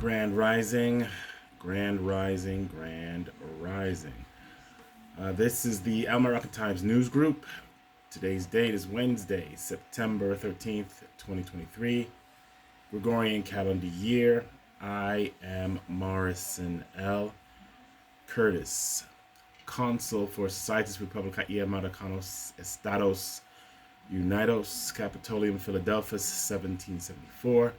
Grand Rising, Grand Rising, Grand Rising. This is the THEALMOROCCANTIMES news group. Today's date is Wednesday, September 13th, 2023. Gregorian calendar year. I am Morrison L. Curtis, Consul for Societas Republica y Americanos Estados Unidos, Capitolium, Philadelphia, 1774.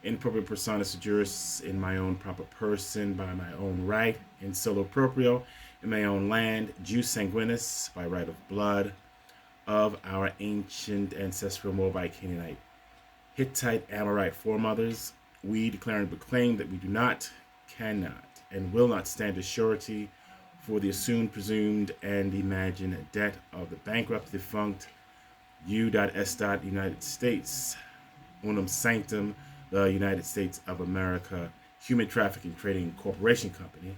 In propria personis juris, in my own proper person, by my own right, in solo proprio, in my own land, jus sanguinis, by right of blood, of our ancient ancestral Moabite, Canaanite, Hittite, Amorite foremothers, we declare and proclaim that we do not, cannot, and will not stand as surety for the assumed, presumed, and imagined debt of the bankrupt, defunct U.S. United States, unum sanctum, the United States of America Human Trafficking Trading Corporation Company,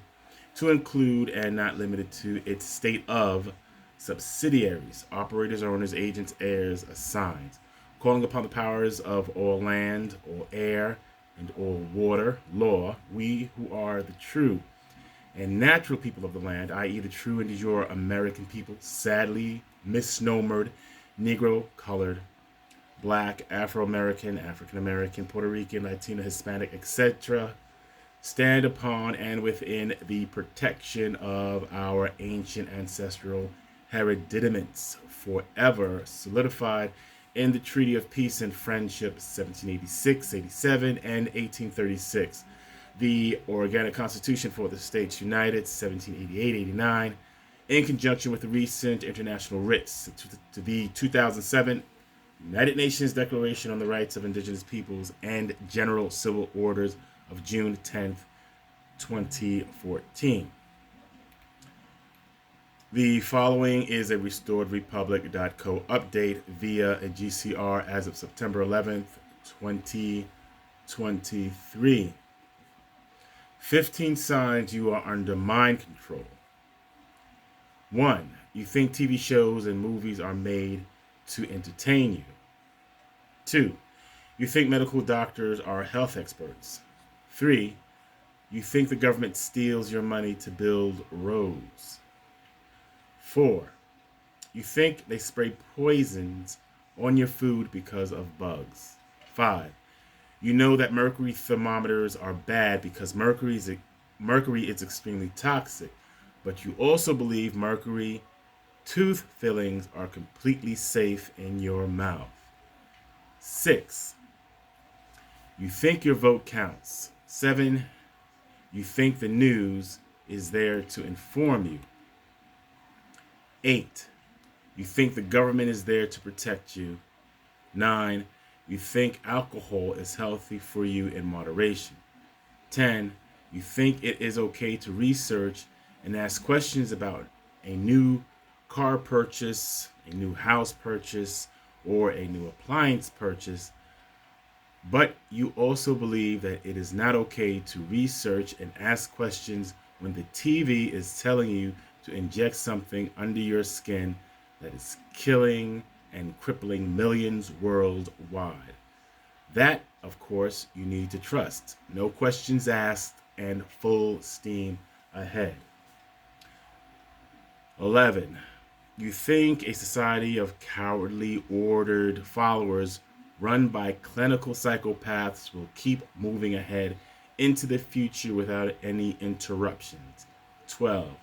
to include and not limited to its state of subsidiaries, operators, owners, agents, heirs, assigns, calling upon the powers of all land, all air, and all water, law, we who are the true and natural people of the land, i.e. the true and de jure American people, sadly misnomered, Negro, colored, Black, Afro-American, African-American, Puerto Rican, Latino, Hispanic, etc., stand upon and within the protection of our ancient ancestral hereditaments, forever solidified in the Treaty of Peace and Friendship 1786, 87, and 1836, the Organic Constitution for the States United 1788, 89, in conjunction with the recent international writs to the 2007 United Nations Declaration on the Rights of Indigenous Peoples and General Civil Orders of June 10th, 2014. The following is a restoredrepublic.co update via a GCR as of September 11th, 2023. 15 signs you are under mind control. 1. You think TV shows and movies are made to entertain you. 2. You think medical doctors are health experts. 3. You think the government steals your money to build roads. 4. You think they spray poisons on your food because of bugs. 5. You know that mercury thermometers are bad because mercury is extremely toxic, but you also believe mercury tooth fillings are completely safe in your mouth. 6. You think your vote counts. 7. You think the news is there to inform you. 8. You think the government is there to protect you. 9. You think alcohol is healthy for you in moderation. 10. You think it is okay to research and ask questions about a new car purchase, a new house purchase, or a new appliance purchase, but you also believe that it is not okay to research and ask questions when the TV is telling you to inject something under your skin that is killing and crippling millions worldwide. That, of course, you need to trust. No questions asked and full steam ahead. 11. You think a society of cowardly, ordered followers run by clinical psychopaths will keep moving ahead into the future without any interruptions. 12.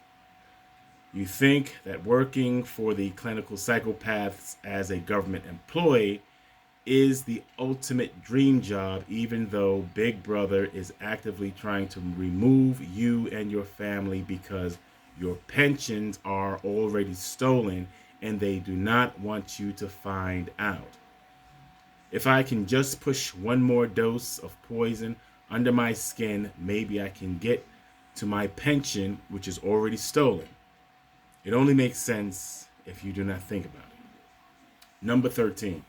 You think that working for the clinical psychopaths as a government employee is the ultimate dream job, even though Big Brother is actively trying to remove you and your family because your pensions are already stolen and they do not want you to find out. If I can just push one more dose of poison under my skin, maybe I can get to my pension, which is already stolen. It only makes sense if you do not think about it. Number 13.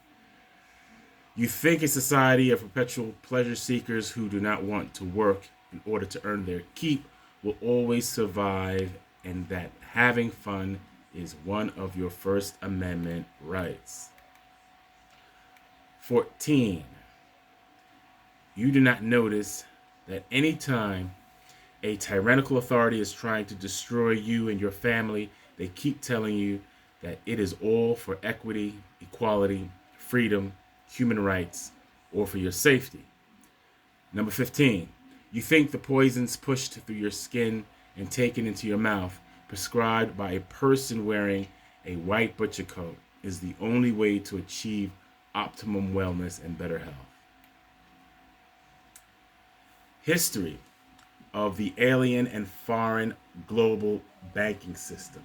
You think a society of perpetual pleasure seekers who do not want to work in order to earn their keep will always survive, and that having fun is one of your First Amendment rights. 14. You do not notice that anytime a tyrannical authority is trying to destroy you and your family, they keep telling you that it is all for equity, equality, freedom, human rights, or for your safety. Number 15, you think the poisons pushed through your skin and taken into your mouth, prescribed by a person wearing a white butcher coat, is the only way to achieve optimum wellness and better health. History of the alien and foreign global banking system.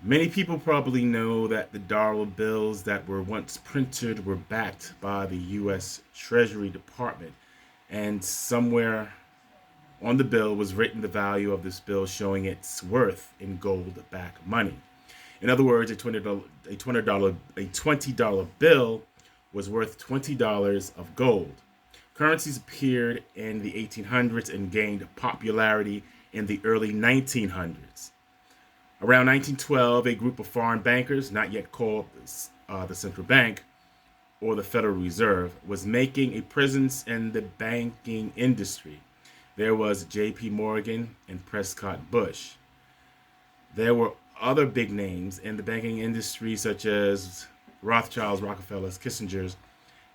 Many people probably know that the dollar bills that were once printed were backed by the U.S. Treasury Department, and somewhere on the bill was written the value of this bill, showing its worth in gold-backed money. In other words, a $20 bill was worth $20 of gold. Currencies appeared in the 1800s and gained popularity in the early 1900s. Around 1912, a group of foreign bankers, not yet called the central bank or the Federal Reserve, was making a presence in the banking industry. There was J.P. Morgan and Prescott Bush. There were other big names in the banking industry, such as Rothschilds, Rockefellers, Kissingers,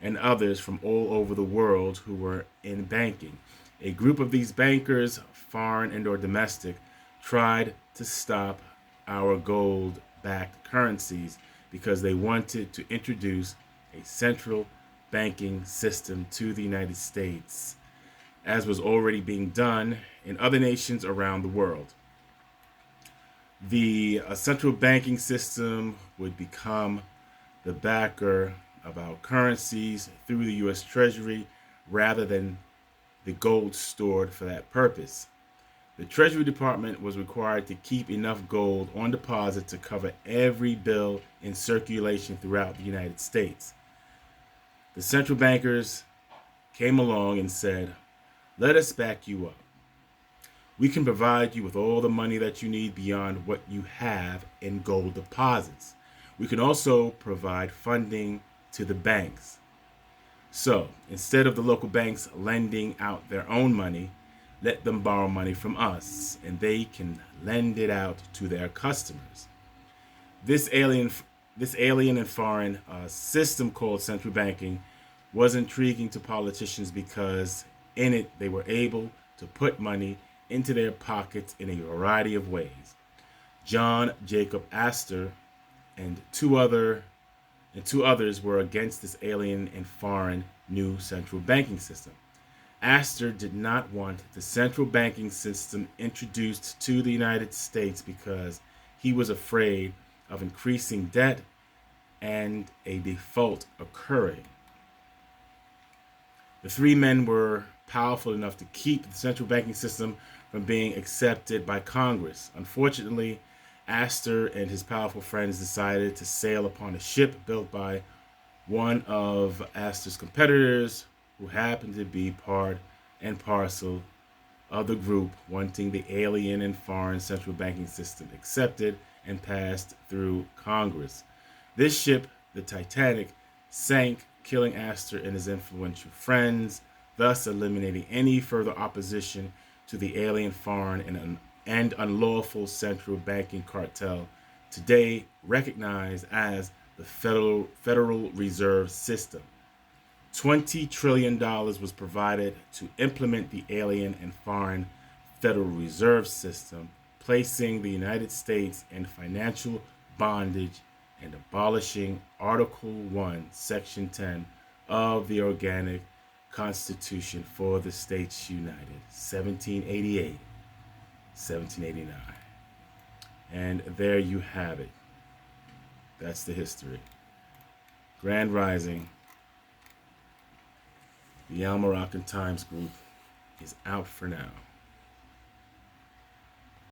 and others from all over the world who were in banking. A group of these bankers, foreign and or domestic, tried to stop our gold-backed currencies because they wanted to introduce a central banking system to the United States, as was already being done in other nations around the world. The central banking system would become the backer of our currencies through the U.S. Treasury rather than the gold stored for that purpose. The Treasury Department was required to keep enough gold on deposit to cover every bill in circulation throughout the United States. The central bankers came along and said, "Let us back you up. We can provide you with all the money that you need beyond what you have in gold deposits. We can also provide funding to the banks. So, instead of the local banks lending out their own money, let them borrow money from us, and they can lend it out to their customers." This alien and foreign system called central banking was intriguing to politicians because in it they were able to put money into their pockets in a variety of ways. John Jacob Astor and two others were against this alien and foreign new central banking system. Astor did not want the central banking system introduced to the United States because he was afraid of increasing debt and a default occurring. The three men were powerful enough to keep the central banking system from being accepted by Congress. Unfortunately, Astor and his powerful friends decided to sail upon a ship built by one of Astor's competitors, who happened to be part and parcel of the group wanting the alien and foreign central banking system accepted and passed through Congress. This ship, the Titanic, sank, killing Astor and his influential friends, thus eliminating any further opposition to the alien, foreign, and unlawful central banking cartel, today recognized as the Federal Reserve System. $20 trillion was provided to implement the alien and foreign Federal Reserve System, placing the United States in financial bondage and abolishing Article 1, Section 10 of the Organic Constitution for the States United, 1788, 1789. And there you have it. That's the history. Grand Rising. The TheALMOROCCANTIMES group is out for now.